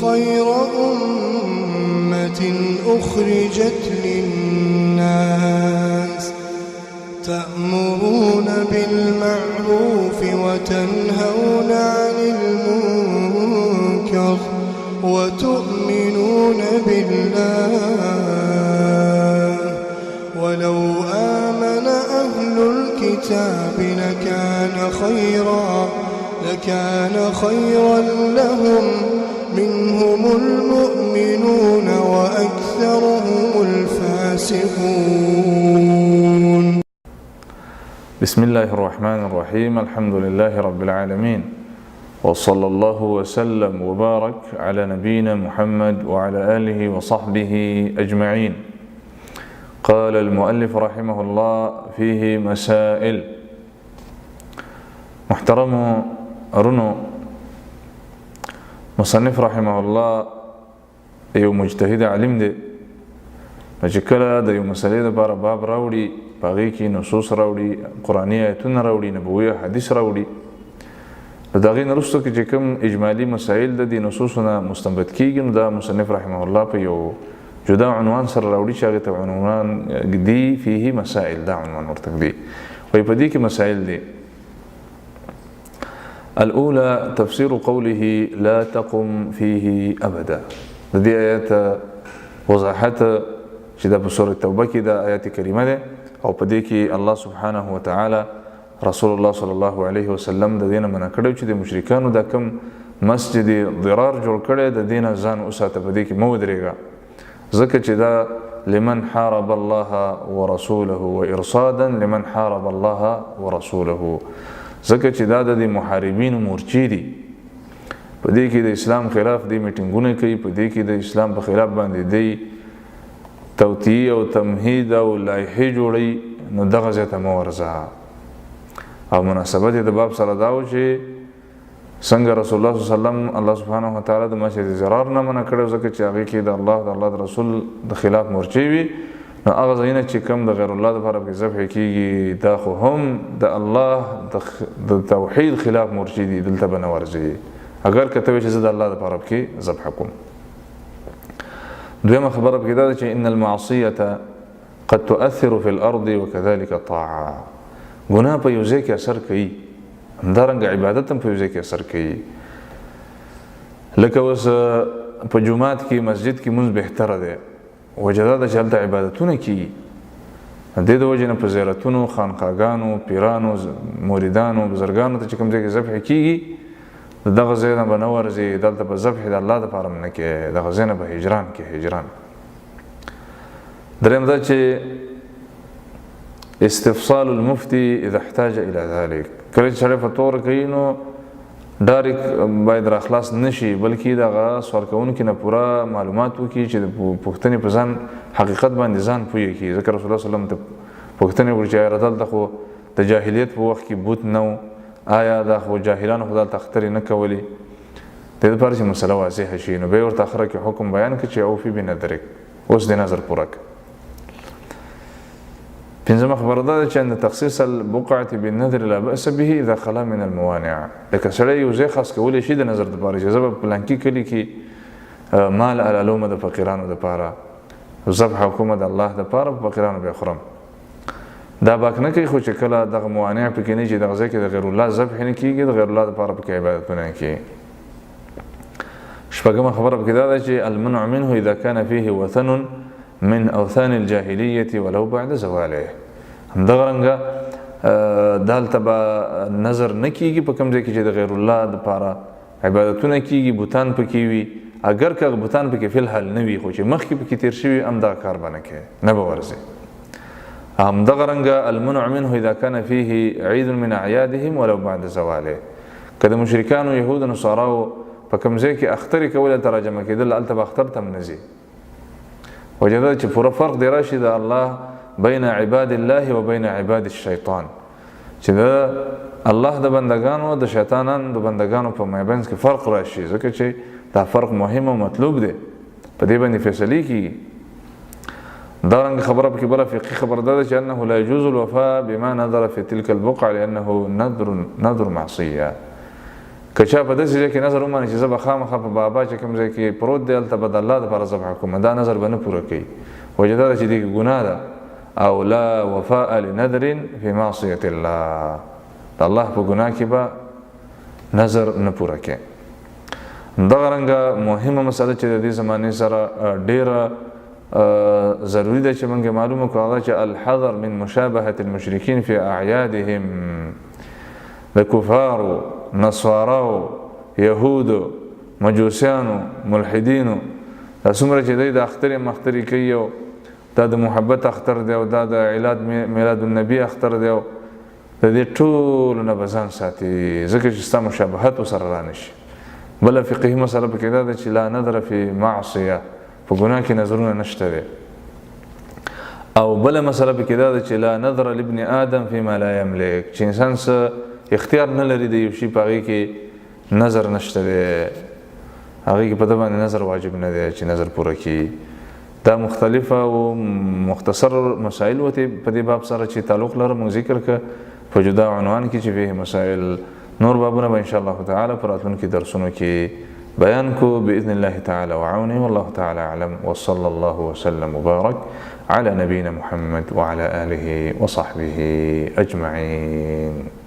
خير أمة أخرجت للناس تأمرون بالمعروف وتنهون عن المنكر وتؤمنون بالله ولو آمن أهل الكتاب لكان خيرا لهم منهم المؤمنون وأكثرهم الفاسقون. بسم الله الرحمن الرحيم. الحمد لله رب العالمين وصلى الله وسلم وبارك على نبينا محمد وعلى آله وصحبه أجمعين. قال المؤلف رحمه الله فيه مسائل. محترم أرنو مصنف رحمه الله یو مجتهد عالم دی چې کله د یو مسلې لپاره باب راوړي په هغې کې نصوص راوړي، قرآني آیتونه راوړي، نبوي حدیث راوړي، د هغې نه وروسته چې کوم اجمالي مسایل د دې نصوصو نه مستنبط کېږي نو دا مصنف رحمه الله په یو جدا عنوان سره راوړي چې هغې ته عنوان دی فيه مسائل. دا عنوان ورته ږدي وایي په دې کې مسایل دي. الأولى تفسير قوله لا تقم فيه أبدا. د دې آیت وضاحت چې دا په سورة توبه کې دا آیت کریمه ده او په دې کې الله سبحانه وتعالى رسول الله صلی الله علیه وسلم د دې نه منع کړی چې د مشرکانو دا کم مسجد ضرار جوړ کړی د دې نه ځان وساته، په دې کې مه ودرېږه ځکه چې دا لمن حارب الله ورسوله وإرصادا لمن حارب الله ورسوله، ځکه چې دا د محاربینو مورچې دي، په دې کې د اسلام خلاف دی میټینګونه کوي، په دې کې د اسلام په خلاف باندې دی توطیه او تمهید او لایحې جوړوي، نو دغه ځای ته مه ورځه. او مناسبت د باب سره دا و چې څنګه رسول الله صلی الله علیه وسلم الله سبحانه وتعالی د مسجد ضرار نه منع کړی، ځکه چې هغې کې د الله د رسول د خلاف مورچې وي، نو هغه ځایونه چې کوم د غیر الله دپاره پکې ذبح کېږي دا خو هم د الله د توحید خلاف مورچې دي، دلته به نه ورځي اگر که ته وایې چې زه د الله دپاره پکې ذبح کوم. دویمه خبره پکې دا ده چې ان المعصیة قد تؤثر في الارض وكذلك الطاعة. ګناه په یو ځای کې اثر کوي، همدارنګه عبادت هم په یو ځای کې اثر کوي. لکه اوس په جومات کې مسجد کې مونځ بهتره دی، وجه دا ده چې هلته عبادتونه کېږي، د دې د وجې نه په زیارتونو، خانقاګانو، پیرانو، مریدانو، بزرګانو ته چې کوم ځای کې ذبح کېږي د دغه ځای نه به نه ورځي، دلته به ذبح د الله دپاره هم نه کوې، دغه ځای نه به هجران کې هجران. درېیم دا چې استفصال المفتي اذا احتاج الى ذلك. کله چې سړی فتوا ورکوي نو ډایرک باید راخلاص نشي، بلکې دغه سوال کوونکي نه پوره معلومات وکړي چې د پوښتنې په ځان حقیقت باندې ځان پوه کړي. ځکه رسول الله صلی الله علیه وسلم ته پوښتنې وکړي چې آیا دلته خو د جاهلیت په وخت کې بوت نه و، آیا دا خو جاهلانو خو دلته اخترې نه کولې، د دې لپاره چې مسله واضحه شي نو بیا ورته اخره کې حکم بیان کړي چې اوفي بنذرک، اوس د نظر پوره کړه. پنځمه خبره دا ده چې ان تخصیص البقعة بالنذر لا بأس به اذا خلا من الموانع. لکه سړی یو ځای خاص کولی شي د نظر دپاره چې زه به پلانکي کلي کې مال العلومه د فقیرانو دپاره ذبح حکومه د الله دپاره په فقیرانو بیا خورم، دا باک نه کوي. خو چې کله دغه موانع پکې نه چې دغه ځای کې د غیر الله ذبح نه کېږي، د غیر الله دپاره پکې عبادتونه نه کېږي. شپږمه خبره پکې دا ده چې المنع منه اذا كان فيه وثن من اوثان الجاهلیة ولو بعد زواله. همدغه رنګه دالته به نظر نه کېږي په کوم ځای کې چې د غیر الله دپاره عبادتونه کېږي، بوتان پکې وي، اگر که بوتان پکې فی الحال نه وي خو چې مخکې پکې تیر شوي همدغه کار به نه کوې، نه به ورځې. همدغه رنګه المنع منه اذا كان فيه عید من اعیادهم ولو بعد زواله. که د مشرکانو یهود نصاراو په کوم ځای کې اخترې کول ته راجمع کېدل، هلته به اختر ته هم نه ځي. وجه دا چې پوره فرق دی راشي د الله بین عباد الله و بین عباد الشیطان، چې د الله د بندگانو د شیطانانو د بندگانو په مابینځ کې فرق راشي، ځکه چې دا فرق مهم او مطلوب دی، په دې باندې فیصلې کېږي. دارنګ خبره پکې بله فقهي خبره دا ده چې انه لا يجوز الوفاء بما نذر في تلك البقعة لانه نذر معصیه. که چا په داسې ځای کې نظر وماني چې زه به خامخا په بابا چې کوم ځای کې پروت دی هلته به د الله دپاره ذبح کوم، دا نظر به نه پوره کوي. وجه دا ده چې دې ګناه ده. او لا وفاء لنذر فی معصیة الله، د الله په ګناه کې به نظر نه پوره کوي. دغه رنګه مهمه مسله چې د دې زمانې سره ډیره ضروری ده چې موږ معلومه کړو هغه چې الحذر من مشابهة المشرکین فی اعیادهم. د کفارو، نصاراو، یهودو، مجوسیانو، ملحدینو دا څومره چې دوی د اخترې مخترې کوي او دا د محبت اختر دی او دا د میلاد النبي اختر دی او د دې ټولو نه به ځان ساتي، ځکه چې ستا مشابهت ورسره رانشي. بله فقهي مسله پکې دا ده چې لا نظر فی معصیه، په ګناه کې نظرونه نشته دی. او بله مسله پکې دا ده چې لا نظر لابن آدم فيما لا یملک، چې انسان څه اختیار نه لري د یو شي په هغې کې نظر نشته دی، هغې کې په ده باندې نظر واجب نه دی چې نظر پوره کړي. دا مختلفه او مختصر مسائل وته په دې باب سره چې تعلق لري موږ ذکر ک په جدا عنوان کې چې فيه مسائل. نور بابونه به ان شاء الله تعالی پر راتلونکي درسونو کې بیان کو باذن الله تعالی وعونه. والله تعالی اعلم وصلى الله وسلم وبارك على نبينا محمد وعلى آله وصحبه أجمعين.